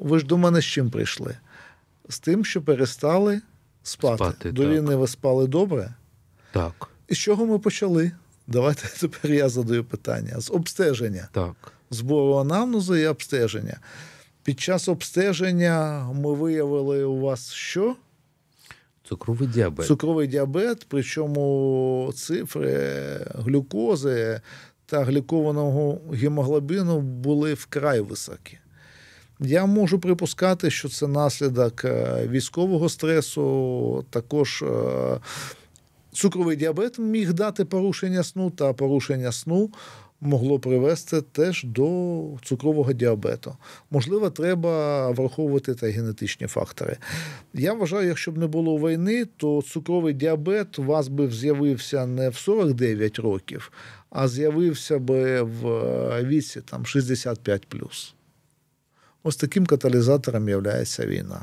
ви ж до мене з чим прийшли? З тим, що перестали спати. До війни ви спали добре? Так. І з чого ми почали? Давайте тепер я задаю питання. З обстеження. Так. Збору анамнезу і обстеження. Під час обстеження ми виявили у вас що? Цукровий діабет. Цукровий діабет, причому цифри глюкози та глікованого гемоглобіну були вкрай високі. Я можу припускати, що це наслідок військового стресу, також цукровий діабет міг дати порушення сну, та порушення сну могло привести теж до цукрового діабету. Можливо, треба враховувати та генетичні фактори. Я вважаю, якщо б не було війни, то цукровий діабет у вас би з'явився не в 49 років, а з'явився би в віці 65+. Ось таким каталізатором є війна.